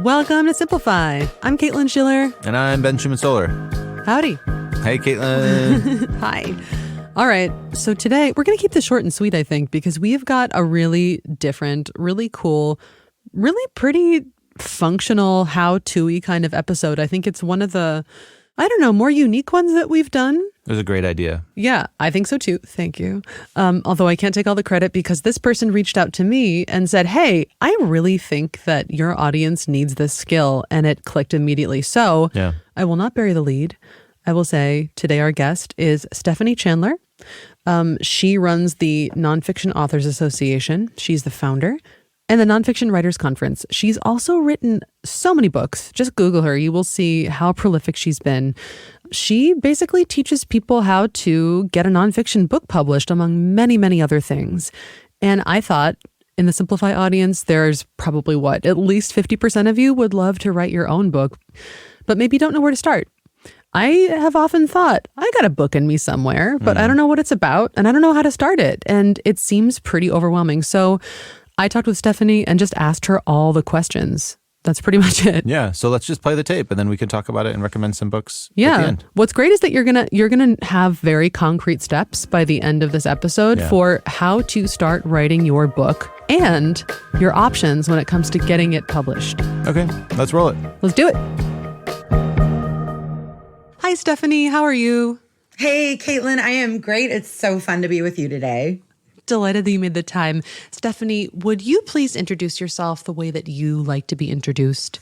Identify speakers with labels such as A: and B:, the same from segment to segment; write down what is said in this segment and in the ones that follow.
A: Welcome to Simplify. I'm Caitlin Schiller.
B: And I'm Ben Schuman-Stoler.
A: Howdy.
B: Hey, Caitlin.
A: Hi. All right. So today we're going to keep this short and sweet, I think, because we've got a really different, really cool, really pretty functional how-to-y kind of episode. I think it's one of the, more unique ones that we've done.
B: It was a great idea.
A: Yeah, I think so too. Thank you. Although I can't take all the credit because this person reached out to me and said, hey, I really think that your audience needs this skill. And it clicked immediately. So
B: Yeah.
A: I will not bury the lead. I will say today our guest is Stephanie Chandler. She runs the Nonfiction Authors Association. She's the founder. And the Nonfiction Writers Conference. She's also written so many books. Just Google her. You will see how prolific she's been. She basically teaches people how to get a nonfiction book published, among many, many other things. And I thought, in the Simplify audience, there's probably at least 50% of you would love to write your own book, but maybe don't know where to start. I have often thought, I got a book in me somewhere, but I don't know what it's about, and I don't know how to start it. And it seems pretty overwhelming. So I talked with Stephanie and just asked her all the questions. That's pretty much it.
B: Yeah. So let's just play the tape and then we can talk about it and recommend some books at the
A: Yeah.
B: end.
A: What's great is that you're gonna have very concrete steps by the end of this episode for how to start writing your book and your options when it comes to getting it published.
B: Okay. Let's roll it.
A: Let's do it. Hi, Stephanie. How are you?
C: Hey, Caitlin. I am great. It's so fun to be with you today.
A: Delighted that you made the time. Stephanie, would you please introduce yourself the way that you like to be introduced?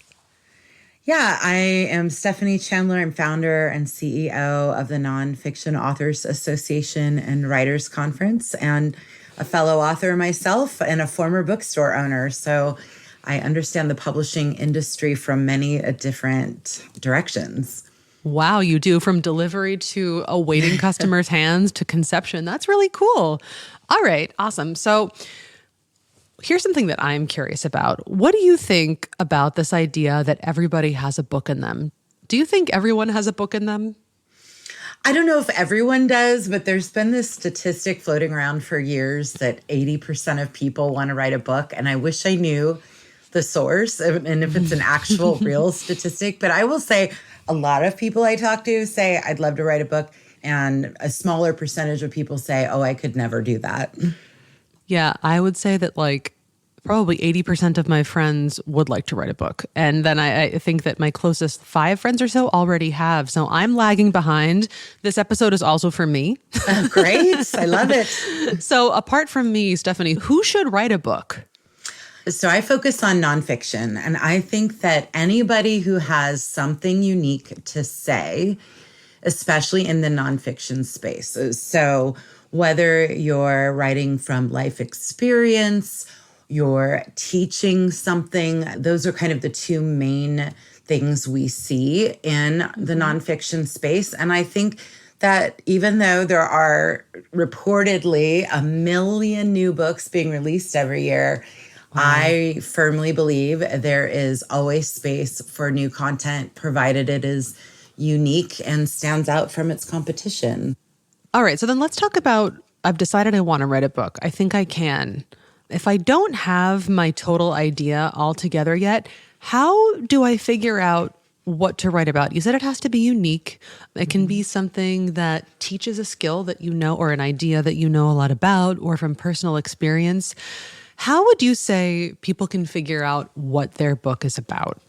C: Yeah, I am Stephanie Chandler. I'm founder and CEO of the Nonfiction Authors Association and Writers Conference, and a fellow author myself and a former bookstore owner. So I understand the publishing industry from many different directions.
A: Wow, you do, from delivery to awaiting customers' hands to conception. That's really cool. All right, awesome. So here's something that I'm curious about. What do you think about this idea that everybody has a book in them? Do you think everyone has a book in them?
C: I don't know if everyone does, but there's been this statistic floating around for years that 80% of people want to write a book. And I wish I knew the source and if it's an actual real statistic. But I will say a lot of people I talk to say, I'd love to write a book. And a smaller percentage of people say, oh, I could never do that.
A: Yeah, I would say that probably 80% of my friends would like to write a book. And then I think that my closest 5 friends or so already have. So I'm lagging behind. This episode is also for me.
C: Oh, great. I love it.
A: So apart from me, Stephanie, who should write a book?
C: So I focus on nonfiction. And I think that anybody who has something unique to say, especially in the nonfiction space. So whether you're writing from life experience, you're teaching something, those are kind of the two main things we see in the nonfiction space. And I think that even though there are reportedly 1 million new books being released every year, I firmly believe there is always space for new content, provided it is unique and stands out from its competition.
A: All right, so then let's talk about, I've decided I want to write a book. I think I can. If I don't have my total idea all together yet, how do I figure out what to write about? You said it has to be unique. It can be something that teaches a skill that you know, or an idea that you know a lot about, or from personal experience. How would you say people can figure out what their book is about?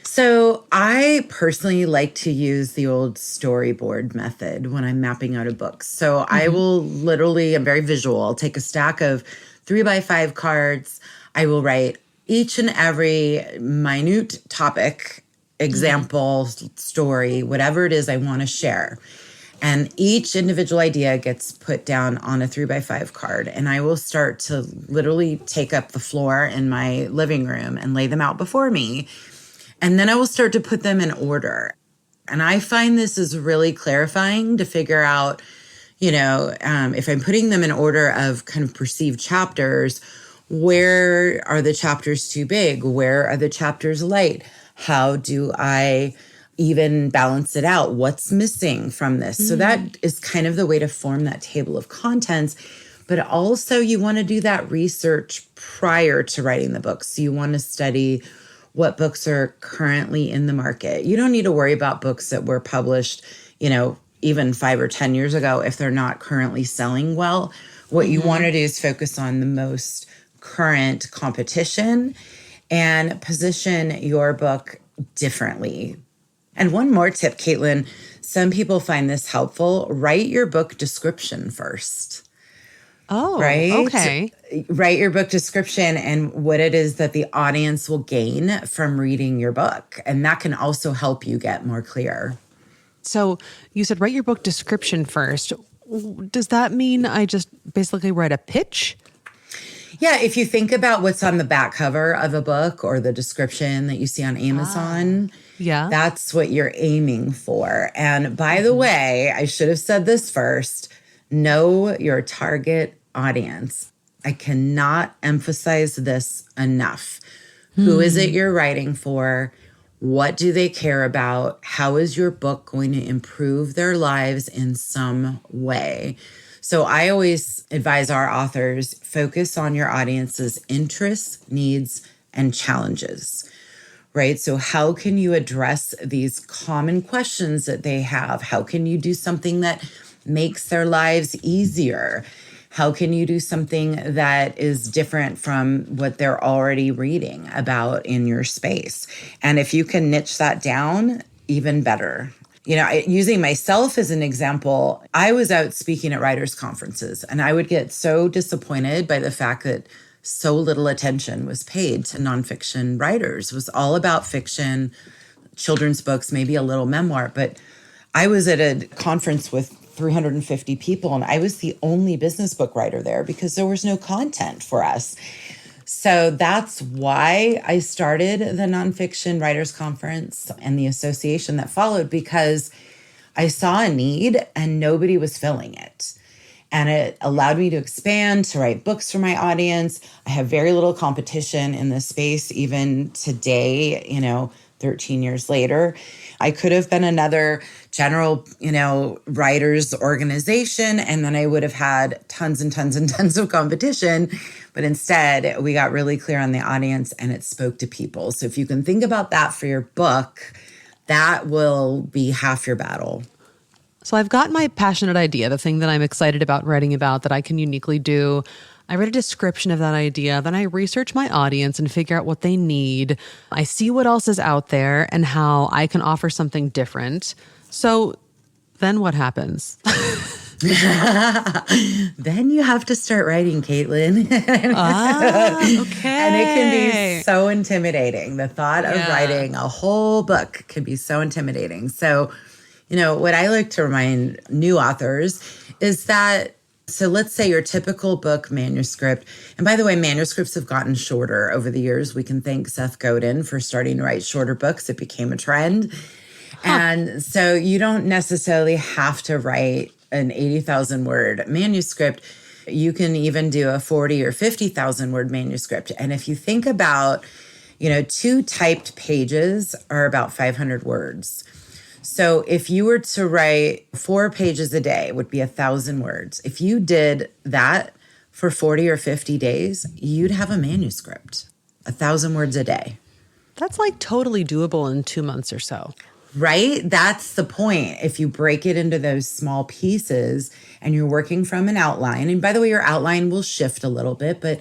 C: So I personally like to use the old storyboard method when I'm mapping out a book. So I will literally, I'm very visual. I'll take a stack of 3x5 cards. I will write each and every minute topic, example, story, whatever it is I want to share. And each individual idea gets put down on a 3x5 card. And I will start to literally take up the floor in my living room and lay them out before me. And then I will start to put them in order. And I find this is really clarifying to figure out, if I'm putting them in order of kind of perceived chapters, where are the chapters too big? Where are the chapters light? How do I even balance it out? What's missing from this? So that is kind of the way to form that table of contents. But also you want to do that research prior to writing the book. So you want to study what books are currently in the market. You don't need to worry about books that were published, even 5 or 10 years ago if they're not currently selling well. What you want to do is focus on the most current competition and position your book differently. And one more tip, Caitlin, some people find this helpful. Write your book description first.
A: Oh,
C: right?
A: okay.
C: Write your book description and what it is that the audience will gain from reading your book. And that can also help you get more clear.
A: So you said write your book description first. Does that mean I just basically write a pitch?
C: Yeah, if you think about what's on the back cover of a book or the description that you see on Amazon, that's what you're aiming for. And by the way, I should have said this first, know your target audience. I cannot emphasize this enough. Who is it you're writing for? What do they care about? How is your book going to improve their lives in some way? So I always advise our authors, focus on your audience's interests, needs, and challenges, right? So how can you address these common questions that they have? How can you do something that makes their lives easier? How can you do something that is different from what they're already reading about in your space? And if you can niche that down, even better. Using myself as an example, I was out speaking at writers' conferences, and I would get so disappointed by the fact that so little attention was paid to nonfiction writers. It was all about fiction, children's books, maybe a little memoir. But I was at a conference with 350 people, and I was the only business book writer there because there was no content for us. So that's why I started the Nonfiction Writers Conference and the association that followed, because I saw a need and nobody was filling it. And it allowed me to expand, to write books for my audience. I have very little competition in this space, even today, 13 years later. I could have been another general, writers organization, and then I would have had tons and tons and tons of competition. But instead, we got really clear on the audience and it spoke to people. So if you can think about that for your book, that will be half your battle.
A: So I've got my passionate idea, the thing that I'm excited about writing about that I can uniquely do. I read a description of that idea, then I research my audience and figure out what they need. I see what else is out there and how I can offer something different. So then what happens?
C: Then you have to start writing, Caitlin.
A: Okay.
C: And it can be so intimidating. The thought of writing a whole book can be so intimidating. So, what I like to remind new authors is that, so let's say your typical book manuscript, and by the way, manuscripts have gotten shorter over the years. We can thank Seth Godin for starting to write shorter books. It became a trend. And so you don't necessarily have to write an 80,000 word manuscript. You can even do a 40 or 50,000 word manuscript. And if you think about, 2 typed pages are about 500 words. So if you were to write 4 pages a day, it would be 1,000 words. If you did that for 40 or 50 days, you'd have a manuscript, 1,000 words a day.
A: That's like totally doable in 2 months or so.
C: Right? That's the point. If you break it into those small pieces and you're working from an outline, and by the way, your outline will shift a little bit, but,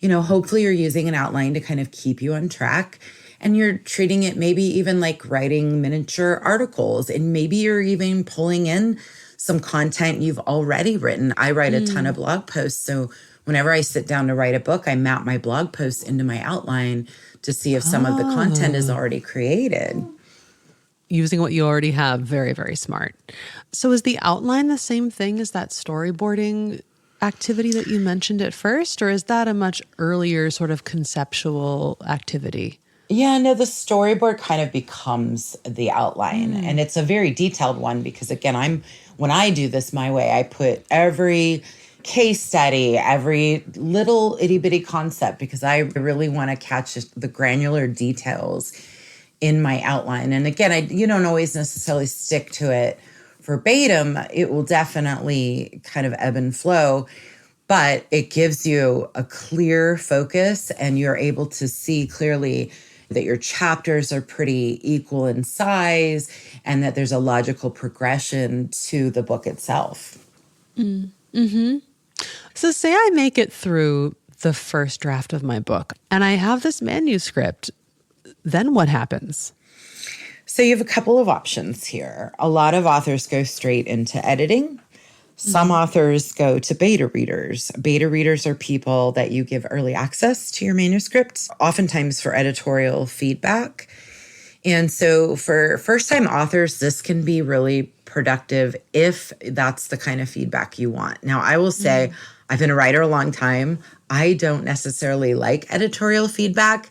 C: hopefully you're using an outline to kind of keep you on track. And you're treating it maybe even like writing miniature articles. And maybe you're even pulling in some content you've already written. I write a ton of blog posts. So whenever I sit down to write a book, I map my blog posts into my outline to see if some of the content is already created.
A: Using what you already have, very, very smart. So is the outline the same thing as that storyboarding activity that you mentioned at first? Or is that a much earlier sort of conceptual activity?
C: Yeah, no, the storyboard kind of becomes the outline. And it's a very detailed one because, again, when I do this my way, I put every case study, every little itty bitty concept, because I really want to catch the granular details in my outline. And again, you don't always necessarily stick to it verbatim. It will definitely kind of ebb and flow, but it gives you a clear focus and you're able to see clearly, that your chapters are pretty equal in size, and that there's a logical progression to the book itself.
A: So say I make it through the first draft of my book and I have this manuscript, then what happens?
C: So you have a couple of options here. A lot of authors go straight into editing. Some authors go to beta readers. Beta readers are people that you give early access to your manuscript, oftentimes for editorial feedback. And so for first-time authors, this can be really productive if that's the kind of feedback you want. Now, I will say, I've been a writer a long time. I don't necessarily like editorial feedback.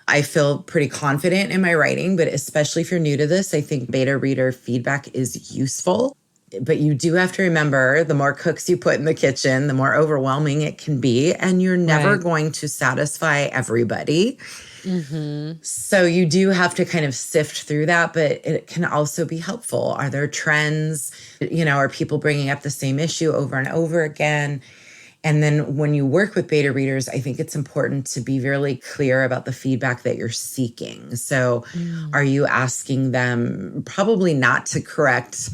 C: I feel pretty confident in my writing, but especially if you're new to this, I think beta reader feedback is useful. But you do have to remember, the more cooks you put in the kitchen, the more overwhelming it can be. And you're never going to satisfy everybody. So you do have to kind of sift through that, but it can also be helpful. Are there trends? Are people bringing up the same issue over and over again? And then when you work with beta readers, I think it's important to be really clear about the feedback that you're seeking. So are you asking them probably not to correct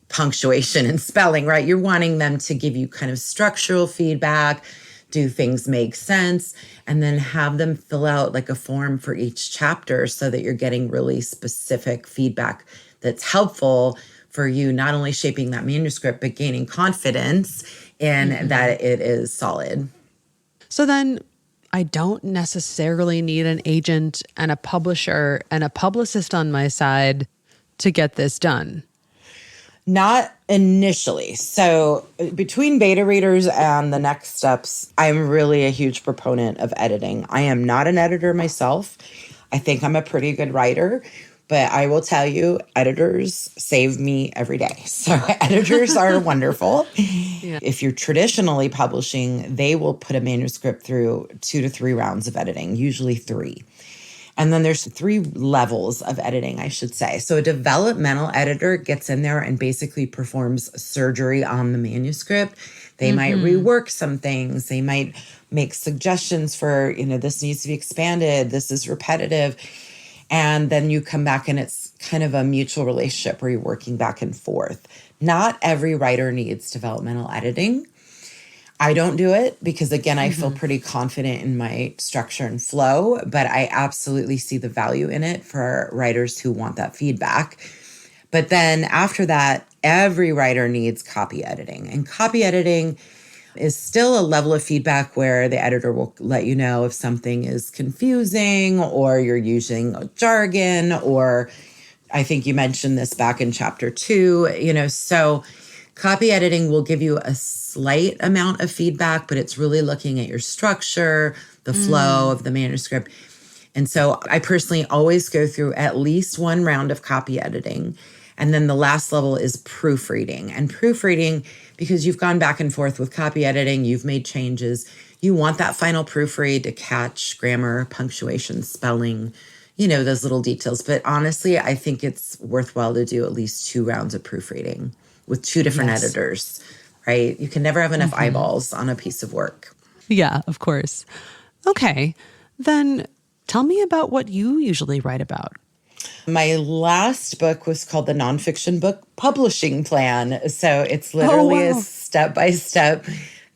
C: punctuation and spelling, right? You're wanting them to give you kind of structural feedback. Do things make sense? And then have them fill out like a form for each chapter so that you're getting really specific feedback that's helpful for you, not only shaping that manuscript, but gaining confidence in that it is solid.
A: So then I don't necessarily need an agent and a publisher and a publicist on my side to get this done.
C: Not initially. So between beta readers and the next steps, I'm really a huge proponent of editing. I am not an editor myself. I think I'm a pretty good writer, but I will tell you, editors save me every day. So editors are wonderful. If you're traditionally publishing, they will put a manuscript through 2 to 3 rounds of editing, usually 3. And then there's 3 levels of editing, I should say. So a developmental editor gets in there and basically performs surgery on the manuscript. They might rework some things. They might make suggestions for, this needs to be expanded. This is repetitive. And then you come back and it's kind of a mutual relationship where you're working back and forth. Not every writer needs developmental editing. I don't do it because, again, I feel pretty confident in my structure and flow, but I absolutely see the value in it for writers who want that feedback. But then after that, every writer needs copy editing. And copy editing is still a level of feedback where the editor will let you know if something is confusing or you're using jargon, or I think you mentioned this back in chapter 2, so copy editing will give you a slight amount of feedback, but it's really looking at your structure, the flow of the manuscript. And so I personally always go through at least 1 round of copy editing. And then the last level is proofreading. And proofreading, because you've gone back and forth with copy editing, you've made changes, you want that final proofread to catch grammar, punctuation, spelling, those little details. But honestly, I think it's worthwhile to do at least 2 rounds of proofreading with 2 different editors, right? You can never have enough eyeballs on a piece of work.
A: Yeah, of course. Okay, then tell me about what you usually write about.
C: My last book was called the Nonfiction Book Publishing Plan. So it's literally a step-by-step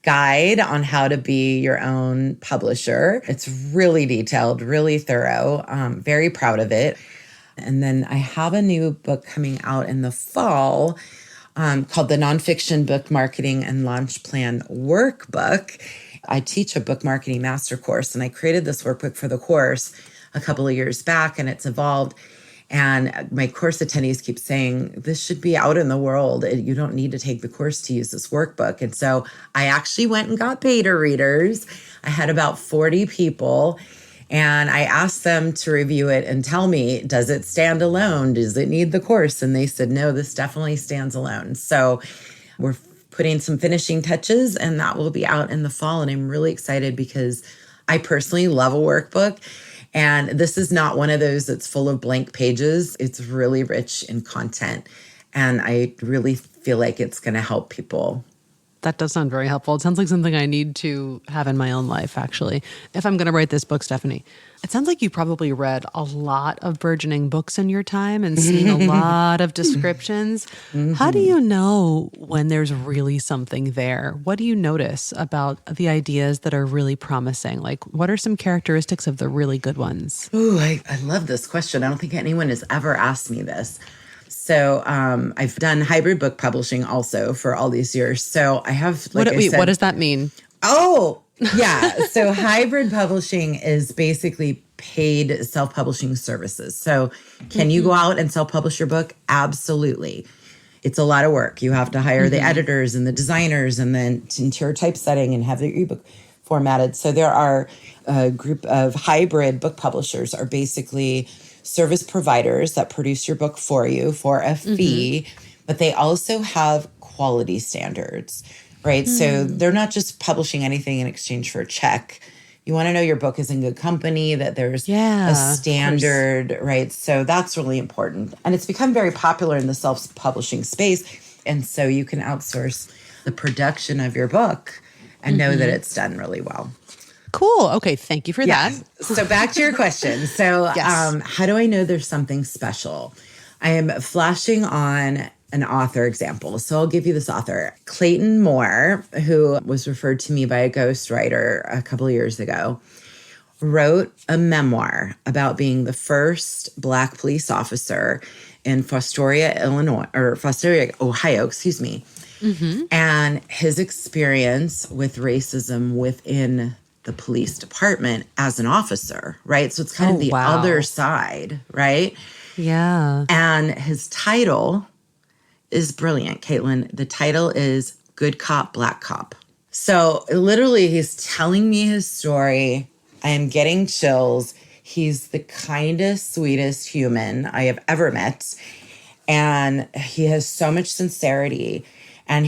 C: guide on how to be your own publisher. It's really detailed, really thorough. Very proud of it. And then I have a new book coming out in the fall called the Nonfiction Book Marketing and Launch Plan Workbook. I teach a book marketing master course, and I created this workbook for the course a couple of years back, and it's evolved. And my course attendees keep saying, this should be out in the world. You don't need to take the course to use this workbook. And so I actually went and got beta readers. I had about 40 people, and I asked them to review it and tell me, does it stand alone? Does it need the course? And they said, no, this definitely stands alone. So we're putting some finishing touches, and that will be out in the fall. And I'm really excited because I personally love a workbook. And this is not one of those that's full of blank pages. It's really rich in content. And I really feel like it's going to help people.
A: That does sound very helpful. It sounds like something I need to have in my own life, actually. If I'm going to write this book, Stephanie, it sounds like you probably read a lot of burgeoning books in your time and seen a lot of descriptions. How do you know when there's really something there? What do you notice about the ideas that are really promising? Like, what are some characteristics of the really good ones?
C: Ooh, I love this question. I don't think anyone has ever asked me this. So I've done hybrid book publishing also for all these years. So I have, like I said,
A: what does that mean?
C: Oh, yeah. So hybrid publishing is basically paid self-publishing services. So can you go out and self-publish your book? Absolutely. It's a lot of work. You have to hire the editors and the designers and then interior typesetting and have the ebook formatted. So there are a group of hybrid book publishers are basically service providers that produce your book for you for a fee, but they also have quality standards, right? So they're not just publishing anything in exchange for a check. You want to know your book is in good company, that there's a standard, right? So that's really important. And it's become very popular in the self-publishing space. And so you can outsource the production of your book and know that it's done really well.
A: Cool. Okay. Thank you for that.
C: So back to your question. So how do I know there's something special? I am flashing on an author example. So I'll give you this author, Clayton Moore, who was referred to me by a ghostwriter a couple of years ago, wrote a memoir about being the first Black police officer in Fostoria, Ohio, and his experience with racism within the police department as an officer, right? So it's kind of the other side, right?
A: Yeah.
C: And his title is brilliant, Caitlin. The title is Good Cop, Black Cop. So literally he's telling me his story. I am getting chills. He's the kindest, sweetest human I have ever met. And he has so much sincerity. And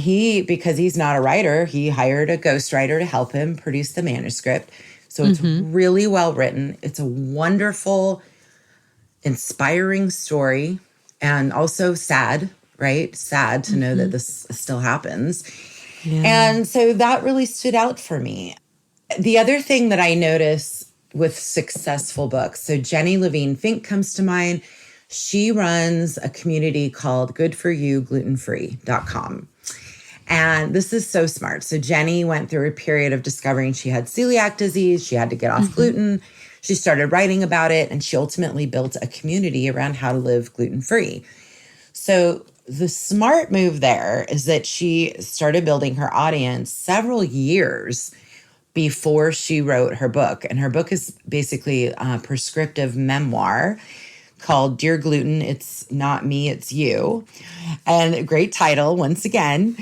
C: because he's not a writer, he hired a ghostwriter to help him produce the manuscript. So it's really well written. It's a wonderful, inspiring story and also sad, right? Sad to know that this still happens. Yeah. And so that really stood out for me. The other thing that I notice with successful books, so Jenny Levine Fink comes to mind. She runs a community called goodforyouglutenfree.com. And this is so smart. So Jenny went through a period of discovering she had celiac disease. She had to get off gluten. She started writing about it, and she ultimately built a community around how to live gluten-free. So the smart move there is that she started building her audience several years before she wrote her book. And her book is basically a prescriptive memoir called Dear Gluten, It's Not Me, It's You. And a great title, once again,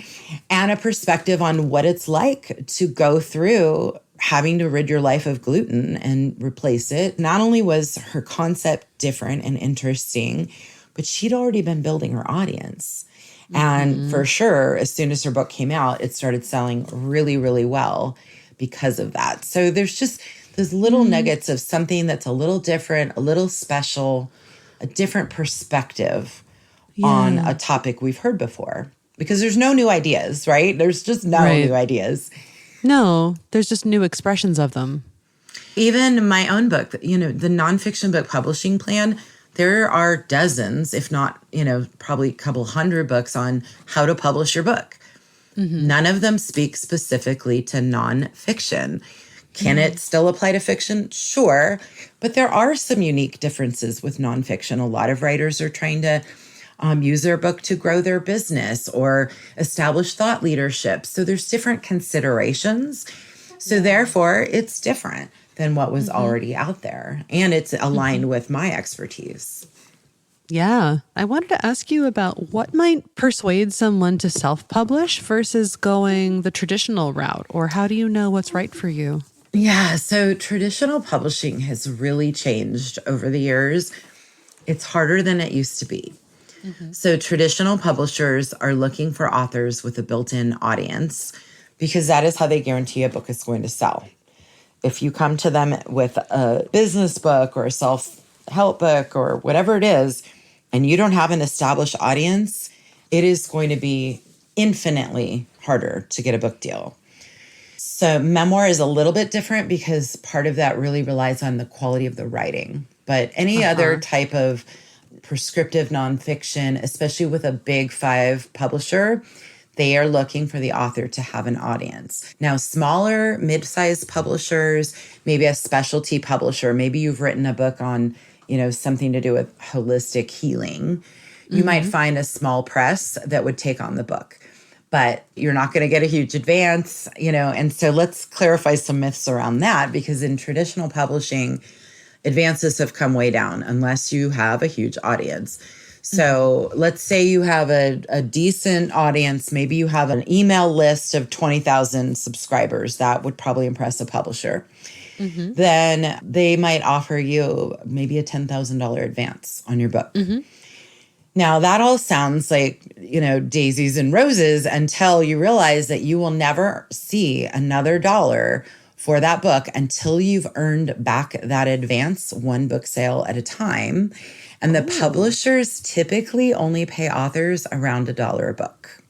C: and a perspective on what it's like to go through having to rid your life of gluten and replace it. Not only was her concept different and interesting, but she'd already been building her audience. And for sure, as soon as her book came out, it started selling really, really well because of that. So there's just those little nuggets of something that's a little different, a little special, a different perspective on a topic we've heard before. Because there's no new ideas, right? There's just no new ideas.
A: No, there's just new expressions of them.
C: Even my own book, the nonfiction book publishing plan, there are dozens, if not, probably a couple hundred books on how to publish your book. None of them speak specifically to nonfiction. Can it still apply to fiction? Sure. But there are some unique differences with nonfiction. A lot of writers are trying to use their book to grow their business or establish thought leadership. So there's different considerations. So therefore, it's different than what was already out there. And it's aligned with my expertise.
A: Yeah. I wanted to ask you about what might persuade someone to self-publish versus going the traditional route, or how do you know what's right for you?
C: Yeah. So traditional publishing has really changed over the years. It's harder than it used to be. So traditional publishers are looking for authors with a built-in audience because that is how they guarantee a book is going to sell. If you come to them with a business book or a self-help book or whatever it is, and you don't have an established audience, it is going to be infinitely harder to get a book deal. So memoir is a little bit different because part of that really relies on the quality of the writing. But any other type of prescriptive nonfiction, especially with a big 5 publisher, they are looking for the author to have an audience. Now, smaller, mid-sized publishers, maybe a specialty publisher, maybe you've written a book on, something to do with holistic healing. You might find a small press that would take on the book, but you're not going to get a huge advance, and so let's clarify some myths around that, because in traditional publishing, advances have come way down unless you have a huge audience. So let's say you have a decent audience. Maybe you have an email list of 20,000 subscribers. That would probably impress a publisher. Then they might offer you maybe a $10,000 advance on your book. Now, that all sounds like, daisies and roses until you realize that you will never see another dollar for that book until you've earned back that advance, one book sale at a time. And the publishers typically only pay authors around $1 a book.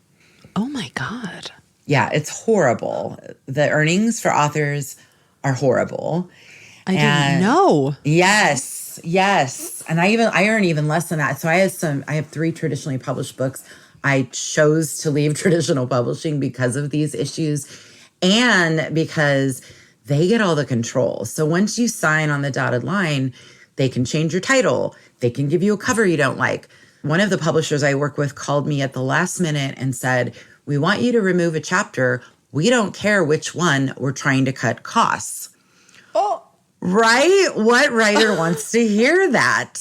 A: Oh my God.
C: Yeah, it's horrible. The earnings for authors are horrible.
A: I didn't know.
C: Yes. And I earn even less than that. So I have 3 traditionally published books. I chose to leave traditional publishing because of these issues and because they get all the control. So once you sign on the dotted line, they can change your title. They can give you a cover you don't like. One of the publishers I work with called me at the last minute and said, "We want you to remove a chapter. We don't care which one. We're trying to cut costs."
A: Oh,
C: right? What writer wants to hear that?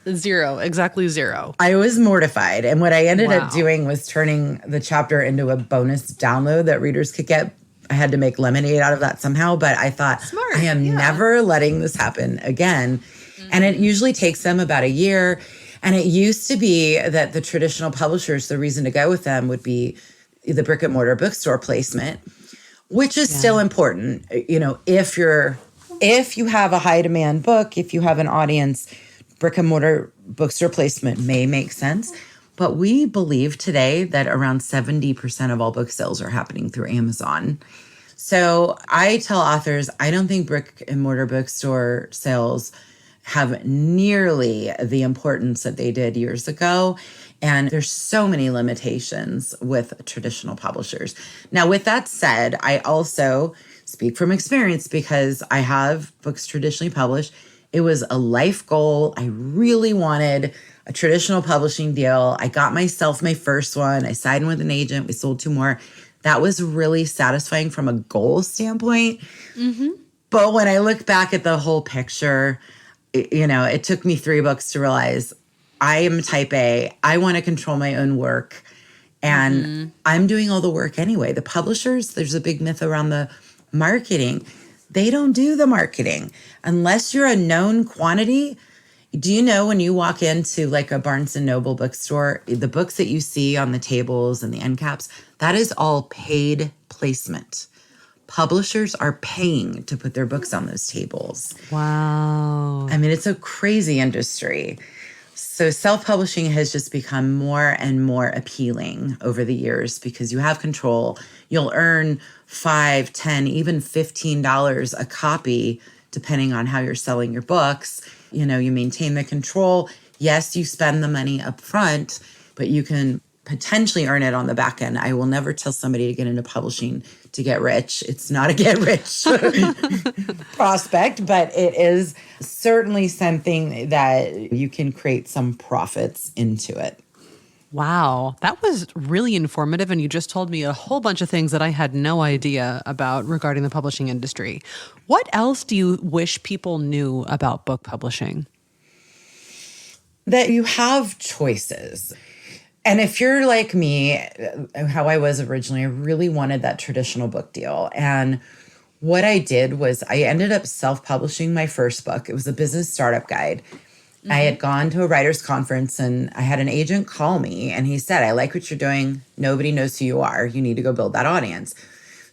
A: 0, exactly 0.
C: I was mortified. And what I ended up doing was turning the chapter into a bonus download that readers could get. I had to make lemonade out of that somehow, but I thought, I am never letting this happen again. And it usually takes them about a year. And it used to be that the traditional publishers, the reason to go with them would be the brick and mortar bookstore placement, which is still important. If you have a high demand book, if you have an audience, brick and mortar bookstore placement may make sense. But we believe today that around 70% of all book sales are happening through Amazon. So I tell authors, I don't think brick and mortar bookstore sales have nearly the importance that they did years ago. And there's so many limitations with traditional publishers. Now, with that said, I also speak from experience because I have books traditionally published. It was a life goal. I really wanted a traditional publishing deal. I got myself my first one. I signed with an agent. We sold 2 more. That was really satisfying from a goal standpoint. But when I look back at the whole picture, it took me 3 books to realize I am type A. I want to control my own work. And I'm doing all the work anyway. The publishers, there's a big myth around the marketing. They don't do the marketing. Unless you're a known quantity. Do you know when you walk into like a Barnes & Noble bookstore, the books that you see on the tables and the end caps, that is all paid placement. Publishers are paying to put their books on those tables.
A: Wow.
C: I mean, it's a crazy industry. So self-publishing has just become more and more appealing over the years because you have control. You'll earn $5, $10, even $15 a copy, depending on how you're selling your books. You maintain the control. Yes, you spend the money up front, but you can potentially earn it on the back end. I will never tell somebody to get into publishing to get rich. It's not a get rich prospect, but it is certainly something that you can create some profits into it.
A: Wow, that was really informative. And you just told me a whole bunch of things that I had no idea about regarding the publishing industry. What else do you wish people knew about book publishing?
C: That you have choices. And if you're like me, how I was originally, I really wanted that traditional book deal. And what I did was I ended up self-publishing my first book. It was a business startup guide. I had gone to a writer's conference and I had an agent call me and he said, "I like what you're doing. Nobody knows who you are. You need to go build that audience."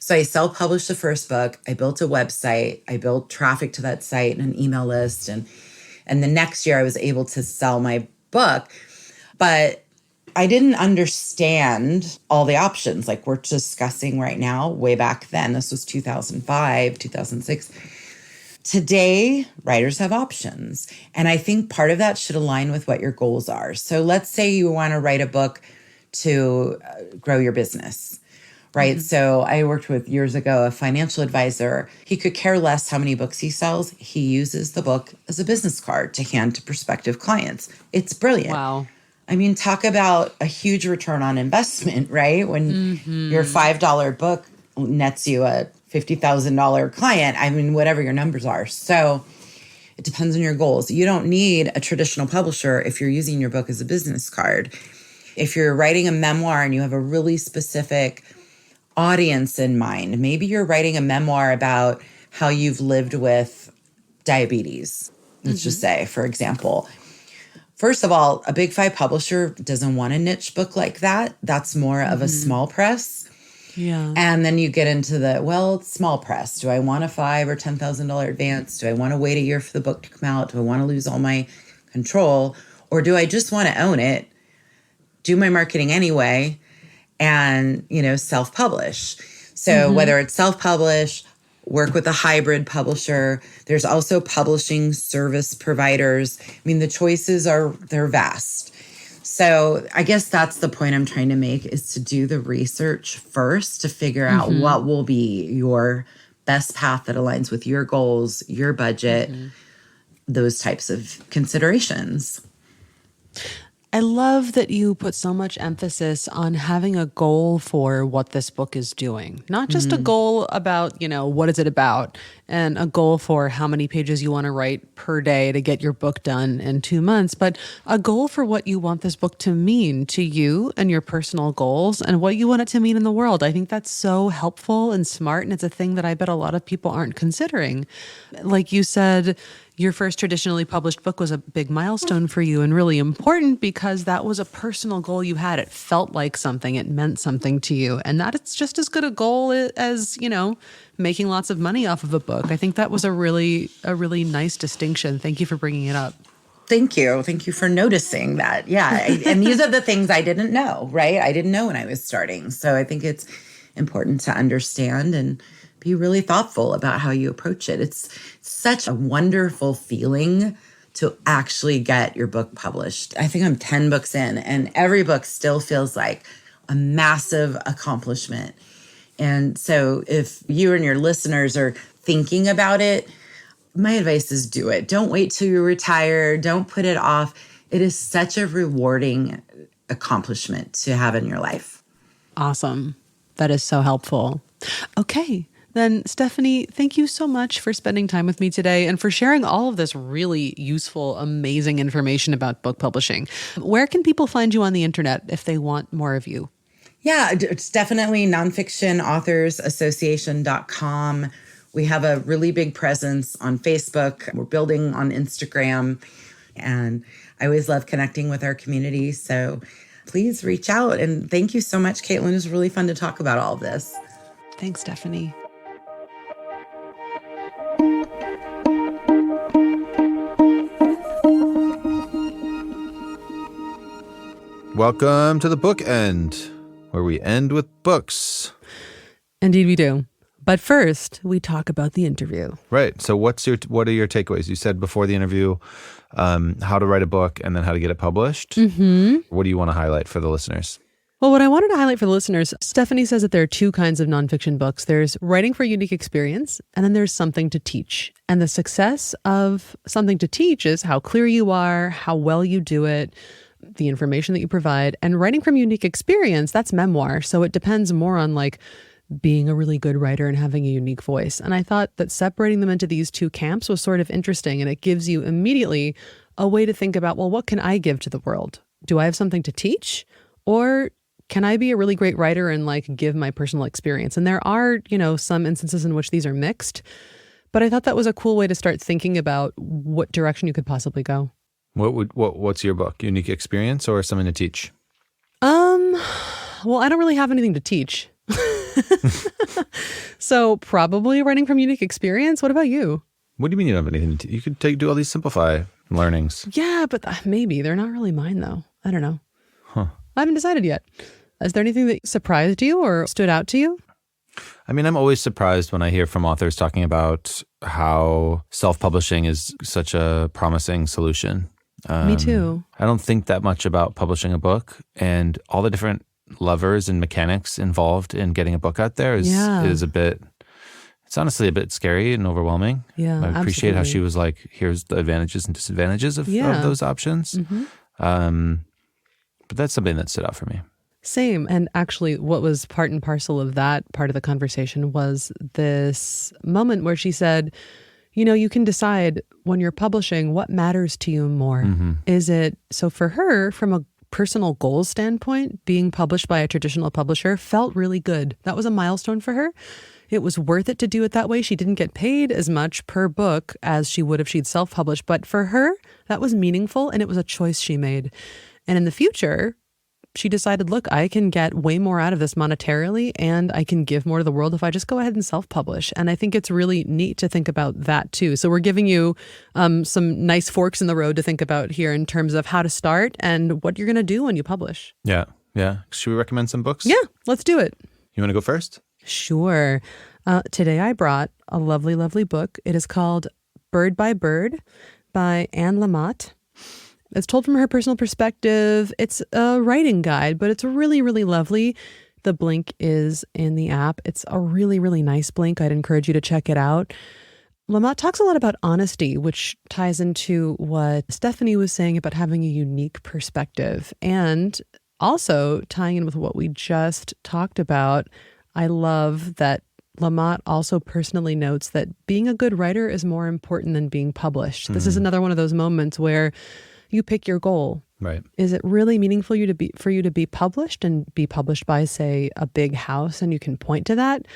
C: So I self-published the first book. I built a website. I built traffic to that site and an email list. And the next year I was able to sell my book. But I didn't understand all the options like we're discussing right now. Way back then, this was 2005, 2006. Today, writers have options. And I think part of that should align with what your goals are. So let's say you want to write a book to grow your business, right? So I worked with years ago a financial advisor. He could care less how many books he sells. He uses the book as a business card to hand to prospective clients. It's brilliant.
A: Wow.
C: I mean, talk about a huge return on investment, right? When your $5 book nets you a $50,000 client, I mean, whatever your numbers are. So it depends on your goals. You don't need a traditional publisher if you're using your book as a business card. If you're writing a memoir and you have a really specific audience in mind, maybe you're writing a memoir about how you've lived with diabetes, let's just say, for example. First of all, a big five publisher doesn't want a niche book like that. That's more of a small press.
A: Yeah.
C: And then you get into it's small press. Do I want a $5,000 or $10,000 advance? Do I want to wait a year for the book to come out? Do I want to lose all my control? Or do I just want to own it, do my marketing anyway, and, self-publish? So whether it's self-publish, work with a hybrid publisher, there's also publishing service providers. I mean, the choices they're vast. So I guess that's the point I'm trying to make, is to do the research first to figure out what will be your best path that aligns with your goals, your budget, those types of considerations.
A: I love that you put so much emphasis on having a goal for what this book is doing. Not just a goal about, what is it about, and a goal for how many pages you want to write per day to get your book done in 2 months, but a goal for what you want this book to mean to you and your personal goals and what you want it to mean in the world. I think that's so helpful and smart, and it's a thing that I bet a lot of people aren't considering. Like you said, your first traditionally published book was a big milestone for you and really important because that was a personal goal you had. It felt like something. It meant something to you. And that it's just as good a goal as, making lots of money off of a book. I think that was a really nice distinction. Thank you for bringing it up.
C: Thank you. Thank you for noticing that. Yeah. And these are the things I didn't know, right? I didn't know when I was starting. So I think it's important to understand and be really thoughtful about how you approach it. It's such a wonderful feeling to actually get your book published. I think I'm 10 books in, and every book still feels like a massive accomplishment. And so if you and your listeners are thinking about it, my advice is do it. Don't wait till you retire. Don't put it off. It is such a rewarding accomplishment to have in your life.
A: Awesome. That is so helpful. Okay. Then, Stephanie, thank you so much for spending time with me today and for sharing all of this really useful, amazing information about book publishing. Where can people find you on the internet if they want more of you?
C: Yeah, it's definitely Nonfiction Authors Association.com. We have a really big presence on Facebook. We're building on Instagram. And I always love connecting with our community. So please reach out. And thank you so much, Caitlin. It was really fun to talk about all of this.
A: Thanks, Stephanie.
B: Welcome to the Book End, where we end with books.
A: Indeed we do. But first, we talk about the interview.
B: Right. So what are your takeaways? You said before the interview how to write a book and then how to get it published. What do you want to highlight for the listeners?
A: Well, what I wanted to highlight for the listeners, Stephanie says that there are two kinds of nonfiction books. There's writing for unique experience, and then there's something to teach. And the success of something to teach is how clear you are, how well you do it, the information that you provide. And writing from unique experience, that's memoir. So it depends more on being a really good writer and having a unique voice. And I thought that separating them into these two camps was sort of interesting. And it gives you immediately a way to think about, well, what can I give to the world? Do I have something to teach? Or can I be a really great writer and give my personal experience? And there are, some instances in which these are mixed. But I thought that was a cool way to start thinking about what direction you could possibly go.
B: What's your book? Unique experience or something to teach?
A: Well, I don't really have anything to teach. So probably writing from unique experience. What about you?
B: What do you mean you don't have anything to teach? You could do all these simplify learnings.
A: Yeah, but maybe they're not really mine though. I don't know.
B: Huh.
A: I haven't decided yet. Is there anything that surprised you or stood out to you?
B: I mean, I'm always surprised when I hear from authors talking about how self-publishing is such a promising solution.
A: Me too.
B: I don't think that much about publishing a book, and all the different levers and mechanics involved in getting a book out there is it's honestly a bit scary and overwhelming.
A: Yeah,
B: I appreciate
A: absolutely.
B: how she was like, here's the advantages and disadvantages of those options. But that's something that stood out for me.
A: Same. And actually, what was part and parcel of that part of the conversation was this moment where she said, you know, you can decide when you're publishing what matters to you more. Is it, so for her, from a personal goals standpoint, being published by a traditional publisher felt really good. That was a milestone for her. It was worth it to do it that way. She didn't get paid as much per book as she would if she'd self-published. But for her, that was meaningful, and it was a choice she made. And in the future, she decided, look, I can get way more out of this monetarily, and I can give more to the world if I just go ahead and self-publish. And I think it's really neat to think about that too. So we're giving you some nice forks in the road to think about here in terms of how to start and what you're going to do when you publish.
B: Yeah. Should we recommend some books?
A: Yeah, let's do it.
B: You want to go first?
A: Sure. Today I brought a lovely, lovely book. It is called Bird by Bird by Anne Lamott. It's told from her personal perspective. It's a writing guide, but it's really, really lovely. The Blink is in the app. It's a really, really nice Blink. I'd encourage you to check it out. Lamott talks a lot about honesty, which ties into what Stephanie was saying about having a unique perspective, and also tying in with what we just talked about. I love that Lamott also personally notes that being a good writer is more important than being published. This is another one of those moments where you pick your goal.
B: Right.
A: Is it really meaningful for you to be published and be published by, say, a big house, and you can point to that?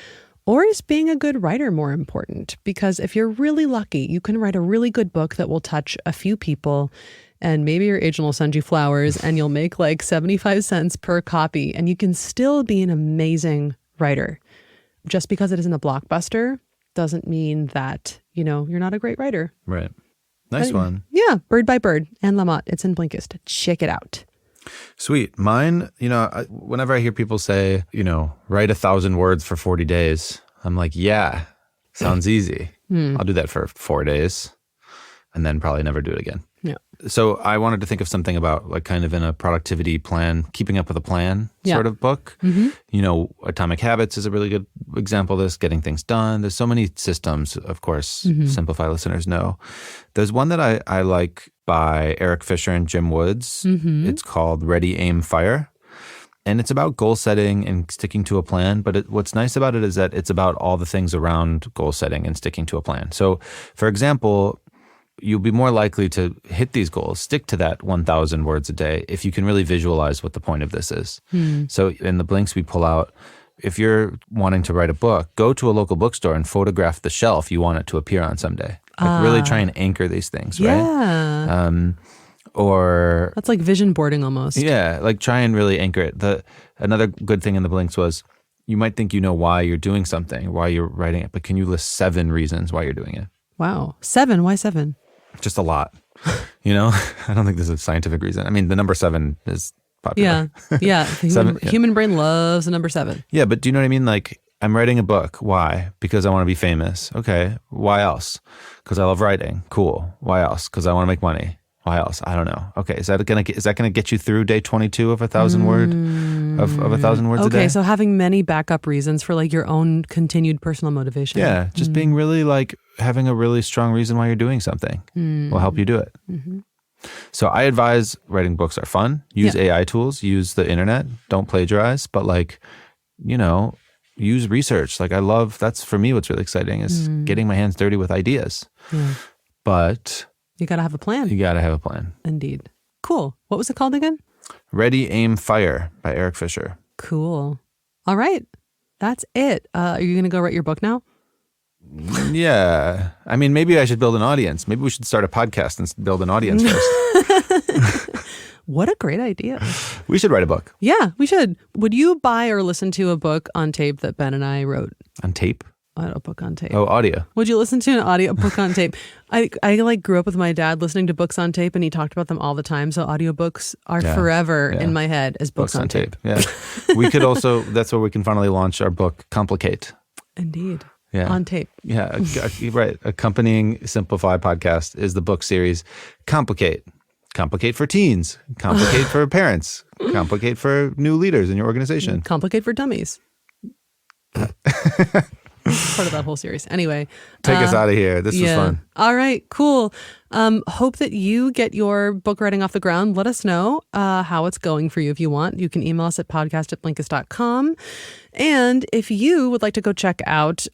A: Or is being a good writer more important? Because if you're really lucky, you can write a really good book that will touch a few people, and maybe your agent will send you flowers and you'll make like 75 cents per copy, and you can still be an amazing writer. Just because it isn't a blockbuster doesn't mean that, you know, you're not a great writer.
B: Right. Nice one.
A: Yeah. Bird by Bird, Anne Lamott. It's in Blinkist. Check it out.
B: Sweet. Mine, you know, whenever I hear people say, you know, write 1,000 words for 40 days, I'm like, yeah, sounds easy. I'll do that for 4 days and then probably never do it again.
A: Yeah.
B: So I wanted to think of something about like kind of in a productivity plan, keeping up with a plan sort of book. You know, Atomic Habits is a really good example of this, getting things done. There's so many systems, of course, Simplify listeners know. There's one that I like by Eric Fisher and Jim Woods. It's called Ready, Aim, Fire. And it's about goal setting and sticking to a plan. But what's nice about it is that it's about all the things around goal setting and sticking to a plan. So, for example, you'll be more likely to hit these goals, stick to that 1,000 words a day if you can really visualize what the point of this is. So in the Blinks we pull out, if you're wanting to write a book, go to a local bookstore and photograph the shelf you want it to appear on someday. Like really try and anchor these things, right?
A: Yeah.
B: Or
A: That's like vision boarding almost.
B: yeah, like try and really anchor it. Another good thing in the Blinks was you might think you know why you're doing something, why you're writing it, but can you list 7 reasons why you're doing it?
A: Wow. 7? Why 7?
B: Just a lot, you know? I don't think there's a scientific reason. I mean, the number 7 is popular.
A: Yeah. The human brain loves the number 7.
B: Yeah, but do you know what I mean? Like, I'm writing a book. Why? Because I want to be famous. Okay. Why else? Because I love writing. Cool. Why else? Because I want to make money. Why else? I don't know. Okay. Is that gonna get you through day 22 of 1,000 words of 1,000 words a day?
A: Okay, so having many backup reasons for like your own continued personal motivation.
B: Yeah, just being really like having a really strong reason why you're doing something will help you do it. So I advise writing books are fun. Use AI tools. Use the internet. Don't plagiarize. But like, you know, use research. Like that's for me what's really exciting is getting my hands dirty with ideas.
A: Yeah.
B: But
A: You got to have a plan.
B: you got to have a plan.
A: Indeed. Cool. What was it called again?
B: Ready, Aim, Fire by Eric Fisher.
A: Cool. All right. That's it. Are you going to go write your book now?
B: Yeah. I mean, maybe I should build an audience. Maybe we should start a podcast and build an audience first.
A: What a great idea.
B: We should write a book.
A: Yeah, we should. Would you buy or listen to a book on tape that Ben and I wrote?
B: On tape?
A: book on tape.
B: Oh, audio.
A: Would you listen to an audio book on tape? I like grew up with my dad listening to books on tape, and he talked about them all the time. So audiobooks are forever in my head as books on tape.
B: Yeah. We could also, that's where we can finally launch our book, Complicate.
A: Indeed.
B: Yeah.
A: On tape.
B: Yeah. Right. Accompanying Simplify podcast is the book series Complicate. Complicate for teens. Complicate for parents. Complicate for new leaders in your organization.
A: Complicate for dummies. Part of that whole series. Anyway.
B: Take us out of here. This was fun.
A: All right, cool. Hope that you get your book writing off the ground. Let us know how it's going for you if you want. You can email us at podcast@blinkist.com. And if you would like to go check out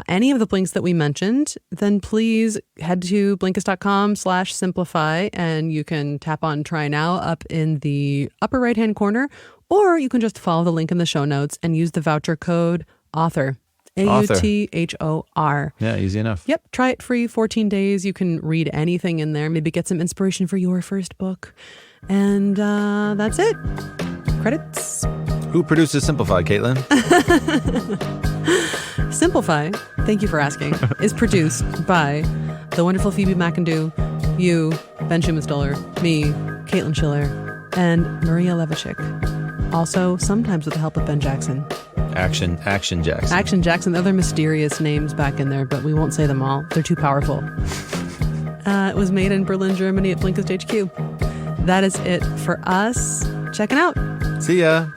A: any of the Blinks that we mentioned, then please head to Blinkist.com/simplify, and you can tap on Try Now up in the upper right-hand corner, or you can just follow the link in the show notes and use the voucher code AUTHOR. AUTHOR.
B: Yeah, easy enough.
A: Yep. Try it free 14 days. You can read anything in there. Maybe get some inspiration for your first book. And that's it. Credits.
B: Who produces Simplify, Caitlin?
A: Simplify, thank you for asking, is produced by the wonderful Phoebe McIndoe, you, Ben Schuman-Stoler, me, Caitlin Schiller, and Maria Levacic. Also, sometimes with the help of Ben Jackson.
B: Action Jackson.
A: Action Jackson. Other mysterious names back in there, but we won't say them all. They're too powerful. It was made in Berlin, Germany at Blinkist HQ. That is it for us. Checking out.
B: See ya.